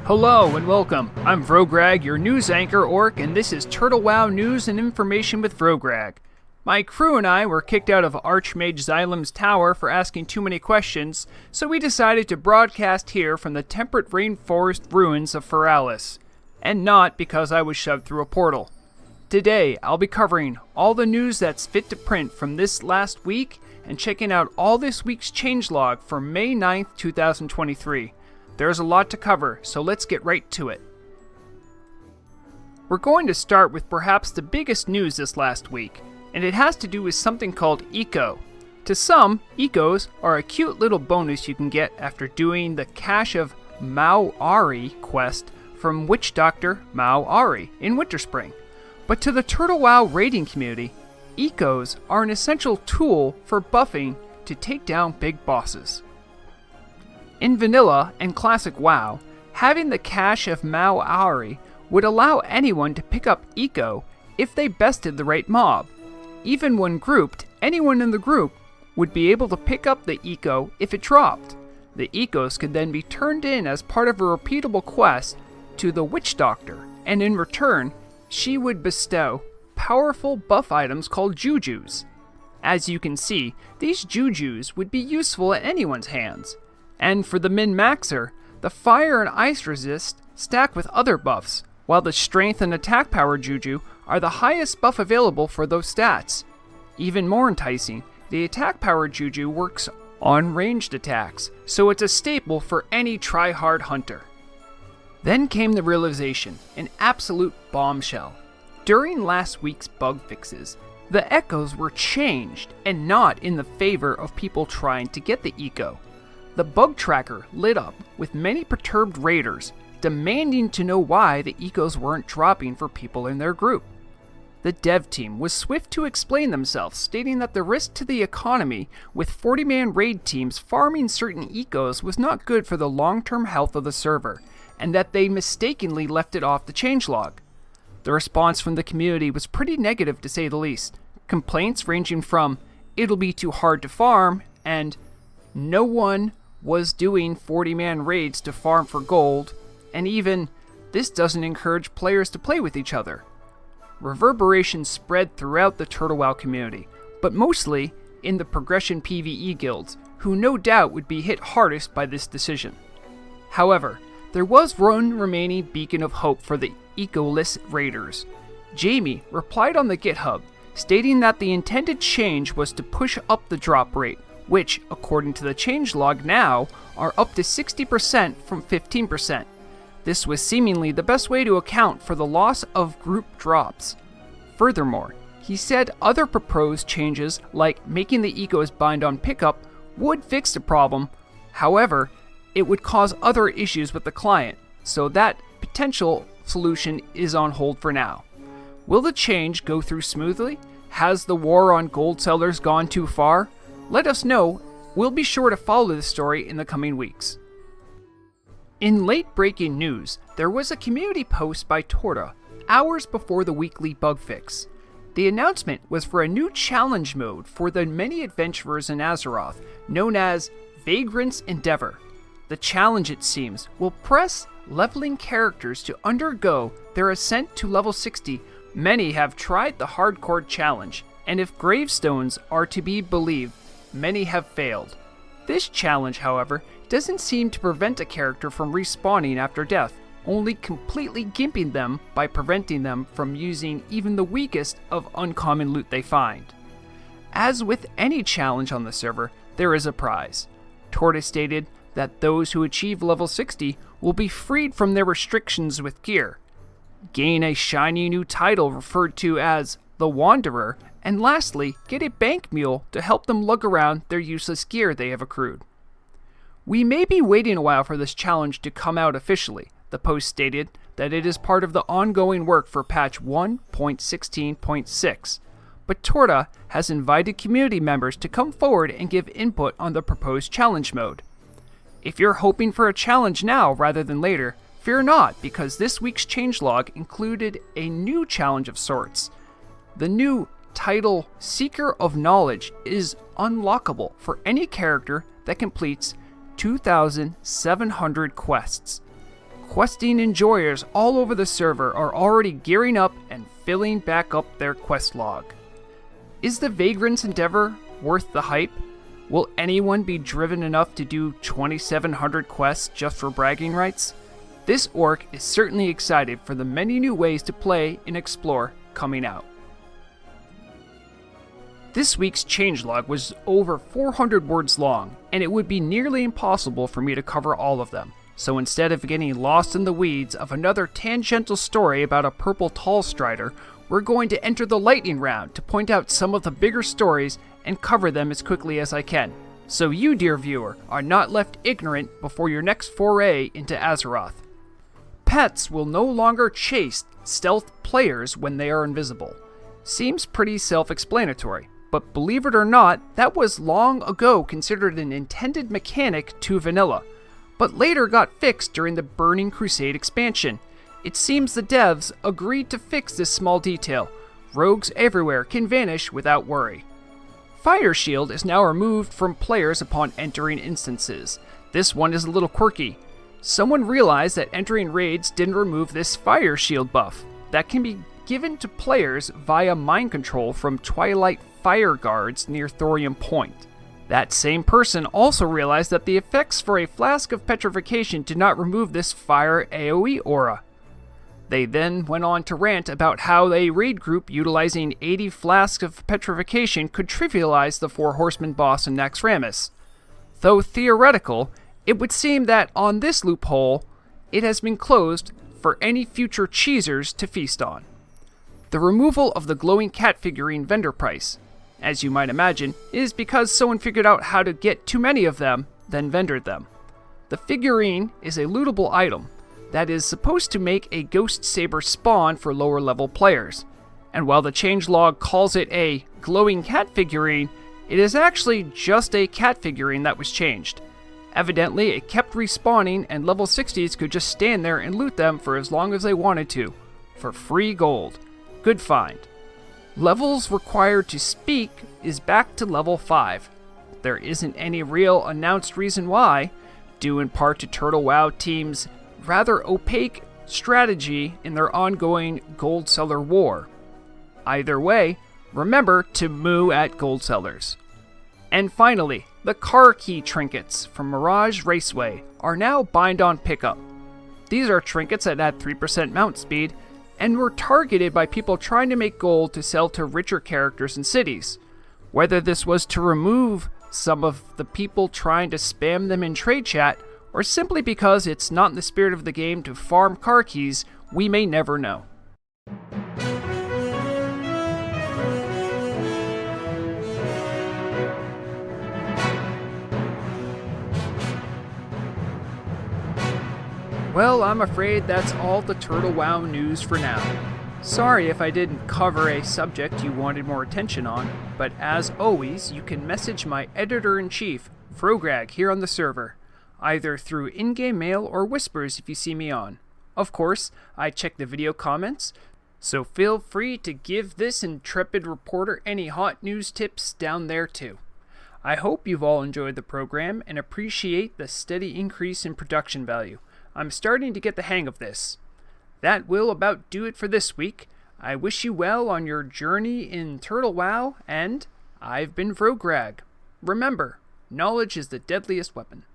Hello and welcome. I'm Vrograg, your news anchor orc, and this is Turtle WoW news and information with Vrograg. My crew and I were kicked out of Archmage Xylem's tower for asking too many questions, so we decided to broadcast here from the temperate rainforest ruins of Feralis, and not because I was shoved through a portal. Today, I'll be covering all the news that's fit to print from this last week and checking out all this week's changelog for May 9th, 2023. There's a lot to cover, so let's get right to it. We're going to start with perhaps the biggest news this last week, and it has to do with something called Eco. To some, Ecos are a cute little bonus you can get after doing the Cache of Mau-Ari quest from Witch Doctor Mau-Ari in Winterspring. But to the Turtle WoW raiding community, Ecos are an essential tool for buffing to take down big bosses. In Vanilla and Classic WoW, having the Cache of Mau-Ari would allow anyone to pick up Eco if they bested the right mob. Even when grouped, anyone in the group would be able to pick up the Eco if it dropped. The Ecos could then be turned in as part of a repeatable quest to the Witch Doctor, and in return, she would bestow powerful buff items called Jujus. As you can see, these Jujus would be useful at anyone's hands. And for the min-maxer, the fire and ice resist stack with other buffs, while the strength and attack power Juju are the highest buff available for those stats. Even more enticing, the attack power Juju works on ranged attacks, so it's a staple for any try-hard hunter. Then came the realization, an absolute bombshell. During last week's bug fixes, the echoes were changed and not in the favor of people trying to get the eco. The bug tracker lit up with many perturbed raiders demanding to know why the ecos weren't dropping for people in their group. The dev team was swift to explain themselves, stating that the risk to the economy with 40-man raid teams farming certain ecos was not good for the long-term health of the server, and that they mistakenly left it off the changelog. The response from the community was pretty negative to say the least. Complaints ranging from, "It'll be too hard to farm," and "No one was doing 40-man raids to farm for gold," and even, "This doesn't encourage players to play with each other." Reverberations spread throughout the Turtle WoW community, but mostly in the progression PvE guilds, who no doubt would be hit hardest by this decision. However, there was one remaining beacon of hope for the ecoless raiders. Jamie replied on the GitHub, stating that the intended change was to push up the drop rate, which, according to the changelog now, are up to 60% from 15%. This was seemingly the best way to account for the loss of group drops. Furthermore, he said other proposed changes, like making the ecos bind on pickup, would fix the problem. However, it would cause other issues with the client, so that potential solution is on hold for now. Will the change go through smoothly? Has the war on gold sellers gone too far? Let us know. We'll be sure to follow this story in the coming weeks. In late-breaking news, there was a community post by Torta hours before the weekly bug fix. The announcement was for a new challenge mode for the many adventurers in Azeroth, known as Vagrant's Endeavor. The challenge, it seems, will press leveling characters to undergo their ascent to level 60. Many have tried the hardcore challenge, and if gravestones are to be believed, many have failed. This challenge, however, doesn't seem to prevent a character from respawning after death, only completely gimping them by preventing them from using even the weakest of uncommon loot they find. As with any challenge on the server, there is a prize. Tortoise stated that those who achieve level 60 will be freed from their restrictions with gear, gain a shiny new title referred to as the Wanderer, and lastly, get a bank mule to help them lug around their useless gear they have accrued. We may be waiting a while for this challenge to come out officially. The post stated that it is part of the ongoing work for patch 1.16.6, but Torta has invited community members to come forward and give input on the proposed challenge mode. If you're hoping for a challenge now rather than later, fear not, because this week's changelog included a new challenge of sorts. The new title Seeker of Knowledge is unlockable for any character that completes 2,700 quests. questing enjoyers all over the server are already gearing up and filling back up their quest log. Is the Vagrant's endeavor worth the hype? Will anyone be driven enough to do 2,700 quests just for bragging rights? This orc is certainly excited for the many new ways to play and explore coming out. This week's changelog was over 400 words long, and it would be nearly impossible for me to cover all of them. So instead of getting lost in the weeds of another tangential story about a purple tall strider, we're going to enter the lightning round to point out some of the bigger stories and cover them as quickly as I can. So you, dear viewer, are not left ignorant before your next foray into Azeroth. Pets will no longer chase stealth players when they are invisible. Seems pretty self-explanatory, but believe it or not, that was long ago considered an intended mechanic to vanilla, but later got fixed during the Burning Crusade expansion. It seems the devs agreed to fix this small detail. Rogues everywhere can vanish without worry. Fire Shield is now removed from players upon entering instances. This one is a little quirky. Someone realized that entering raids didn't remove this Fire Shield buff that can be given to players via mind control from Twilight Fire Guards near Thorium Point. That same person also realized that the effects for a Flask of Petrification did not remove this fire AoE aura. They then went on to rant about how a raid group utilizing 80 Flasks of Petrification could trivialize the Four Horsemen boss in Naxxramas. Though theoretical, it would seem that on this loophole, it has been closed for any future cheesers to feast on. The removal of the glowing cat figurine vendor price, as you might imagine, is because someone figured out how to get too many of them, then vendored them. The figurine is a lootable item that is supposed to make a ghost saber spawn for lower level players, and while the changelog calls it a glowing cat figurine, it is actually just a cat figurine that was changed. Evidently, it kept respawning and level 60s could just stand there and loot them for as long as they wanted to, for free gold. Good find. Levels required to speak is back to level 5. There isn't any real announced reason why, due in part to Turtle WoW team's rather opaque strategy in their ongoing gold seller war. Either way, remember to moo at gold sellers. And finally, the car key trinkets from Mirage Raceway are now bind on pickup. These are trinkets that add 3% mount speed and were targeted by people trying to make gold to sell to richer characters in cities. Whether this was to remove some of the people trying to spam them in trade chat, or simply because it's not in the spirit of the game to farm car keys, we may never know. Well, I'm afraid that's all the Turtle WoW news for now. Sorry if I didn't cover a subject you wanted more attention on, but as always, you can message my editor-in-chief, Vrograg, here on the server, either through in-game mail or whispers if you see me on. Of course, I check the video comments, so feel free to give this intrepid reporter any hot news tips down there too. I hope you've all enjoyed the program and appreciate the steady increase in production value. I'm starting to get the hang of this. That will about do it for this week. I wish you well on your journey in Turtle WoW, and I've been Vrograg. Remember, knowledge is the deadliest weapon.